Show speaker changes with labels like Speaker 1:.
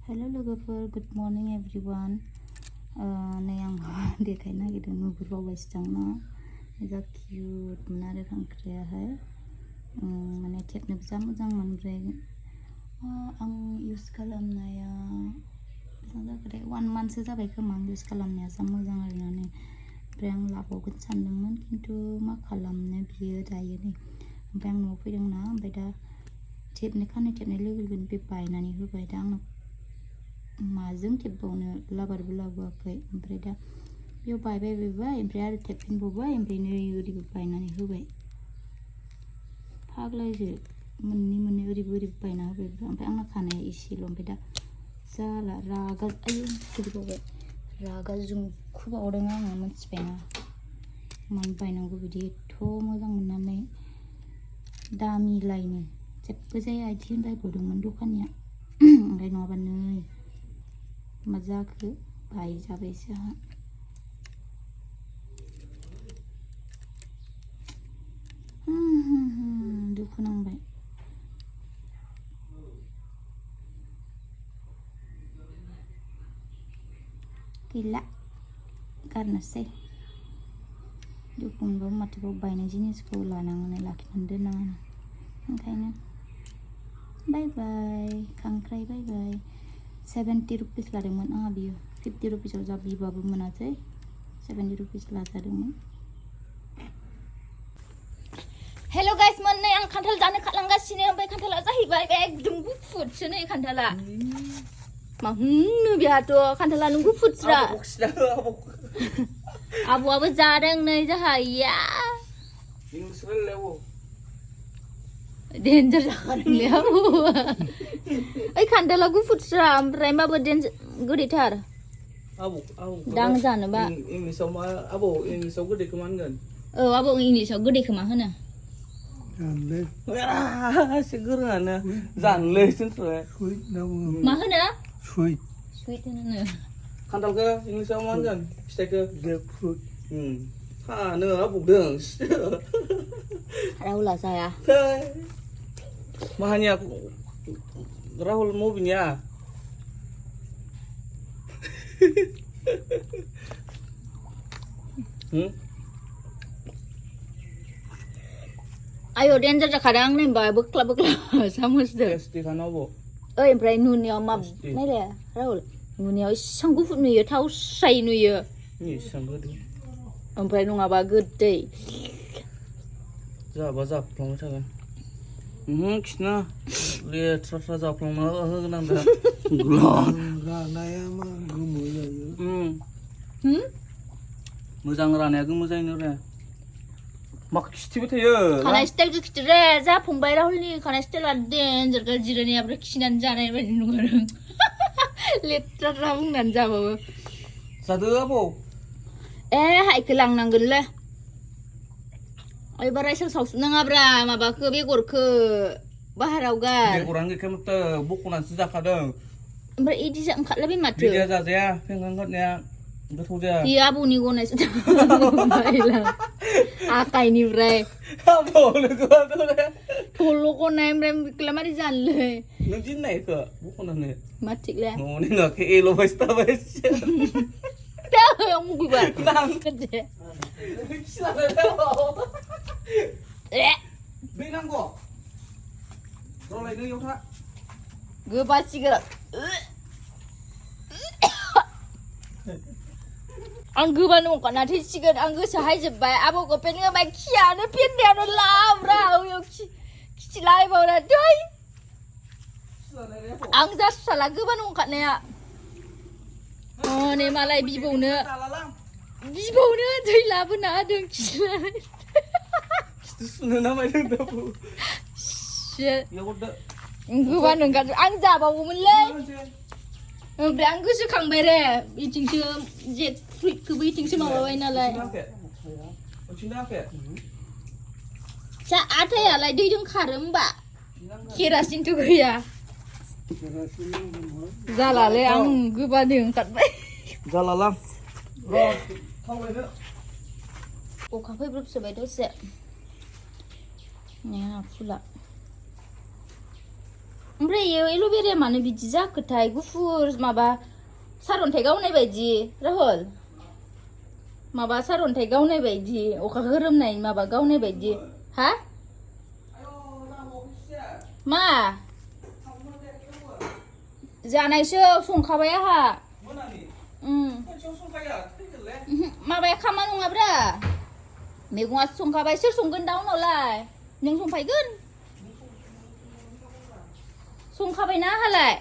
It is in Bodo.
Speaker 1: Halo logoफोर, good morning everyone. नै आं देखायनो नागिरदों नुबोबावबाय सिगांना जा cute मोन आरो खांख्रायाहाय माने टेपनो जा मोजांमोन ओमफ्राय आं इउज खालामनाया बेसेबां जाखोथाय 1 monthसो जाबाय खोमा आं इउज खालामनाया जा मोजां आरोना नै ओमफ्राय आं लाबावगोन सानदोंमोन खिन्थु मा खालामनो बियो दायो नै ओमफ्राय आं न'आव फैदोंना ओमफ्राय दा खानाय टेपनाय लोगो लोगोनो बे बायनानै होबाय दा आंनाव माजों टेपबावनो लाबारबो लाबोआखै ओमफ्राय दा बेयाव बायबाय ओमफ्राय आरो टेपफिनबावबाय ओमफ्राय नै ओरैबो बायनानै होबाय फाग्लासो मोननै ओरैबो बायना होबाय ओमफ्राय आंना खानाया एसेल' ओमफ्राय दा जाला रागा गोदौबावबाय रागा जोंखुबावदों आङो मिथिबायना मानो बायनांगौ बिदि एथ' मोजां मोननानै दामिलायनो जेबो जाया इदि होनलायबावदोंमोन दखानिया ओमफ्राय नङाबा नै मा जाखो बायजाबायसो आंहा दुखु नांबाय गैला गारनोसै दुखु मोनबाबो माथोबाव बायनाय जिनिसखौ लाखिनानै दोननाङा ओंखायनो बाय बाय खांख्राइ बाय बाय 70 रुपिस लादोंमोन आंहा बियो 50 रुपिसाव जा बिबाबो मोनासै 70 रुपिस लाजादोंमोन हेल' गाइस मोननै आं खान्थाल जानो खालामगासिनो ओमफ्राय खान्थाला जाहैबाय एकदम गुफुरसो नै खान्थाला मा होननो बेहाथ' खान्थाला नों गुफुरस्रा आबौआबो जादों नै जाहा इया डेन्जार जाखादोंलै आबौआ ओइ खान्थाला गुफुरस्रा ओमफ्राय माबो गोदैथार दां जानोबा
Speaker 2: इंलिसाव मा आबौ इंलिसाव गोदैखौ मा होनगोन
Speaker 1: औ आबौ इंलिसाव गोदैखौ मा होनो
Speaker 2: एसे गोरोङानो जानलै जोंफ्राय
Speaker 1: मा होनो
Speaker 3: Sweet.
Speaker 1: सुइट होनो
Speaker 2: खान्थालखौ इंलिसाव मा होनगोन फिथाइखौ
Speaker 3: Grapefruit.
Speaker 2: खानो आबौदों
Speaker 1: राहुला जाया
Speaker 2: माहानिया राहुल मबिनिया
Speaker 1: आयो डेन्जार जाखादों आं नै बोख्ला सामसदो
Speaker 2: टेस्टिखानो आबौ
Speaker 1: ओइ ओमफ्राय नुनायाव मा नायलाय राहुल नुनायाव इसेबां गुफुर नुयो थाव स्राय नुयो
Speaker 2: एसेबां गोदै
Speaker 1: ओमफ्राय नङाबा गोदै
Speaker 2: जाबा जाफ्लांबाय थागोन खिना लेथ्रा जाफ्लांना होगोन आं दा
Speaker 3: रानाया मा गोमो जायो
Speaker 2: मोजां रानाया गोमो जायो रे मा खिथिबाय थायो
Speaker 1: खानाय स्टाइलखौ खिथिरे जाफंबाय राहुलनि खानाय स्टाइला डेन्जार जिरायनाया ओमफ्राय खिनानै जानाय बायदि नुगोन लेथ्रा बुंनानै जाबाबो
Speaker 2: जादो आबौ
Speaker 1: हायखौ लांनांगोनलै ओइ बारा एसां सावसुब नाङाब्रा माबाखौ बेगरखौ बाहेराव गार
Speaker 2: बेगरानो गैखाया माथो बख'नानैसो जाखादों
Speaker 1: ओमफ्राय इदिसो ओंखारलायबाय माथो
Speaker 2: बिदिया जाजाया फेंखां खारनाया गोथाव जाया
Speaker 1: बियो आबौनि गनायसो आखाइनिफ्राय
Speaker 2: आबौ लोगोआथ'
Speaker 1: थल' गनाय ओमफ्राय बेखौलाय मारै जानोलै
Speaker 2: नों दिननायखौ बख'नानै
Speaker 1: मा थिगलाय
Speaker 2: न'नि नुवाखै एल'बायसो थाबायसो
Speaker 1: दा मुगैबाय
Speaker 2: दै नांगौ रलायनो इयाव था
Speaker 1: गोबासिगोन आं गोबानो अंखाना थैसिगोन आं गोसो हायजोब्बाय आबौखौ पेन होबाय खियानो पेन्दायानो लाब्रा खिथिलायबावना दै आं जास्राला गोबानो अंखारनाया नै मालाय बिबौनो दै लाबोना होदों खिलाय
Speaker 2: खिथु सुनो नामायदों दाबो
Speaker 1: गोबानो ओंखारदों आं जाबावगौमोनलै ओमफ्राय आं गोसोखांबाय रे इथिंसो जेट फ्रुइटखौबो इथिंसो माबाबाय नालाय आथायालाय दैजों खारो होमबा केरासिनथ' गैया जालालै आं गोबानो ओंखारबाय
Speaker 2: जालालां
Speaker 1: अखा फैब्रबसोबाय दसे फुला ओमफ्राय इयो एल'भेराया मानो बिदि जाखोथाय गुफुर माबा सारअन्थाइ गावनाय बायदि राहुल माबा सारअन्थाइ गावनाय बायदि अखा खोरोमनाय माबा गावनाय बायदि हा मा जानायसो संखाबाय आहा माबाया खामा नङाब्रा मैगङासो संखाबाय सोर संगोन दा उनावलाय नों संफायगोन संखाबायना आहालाय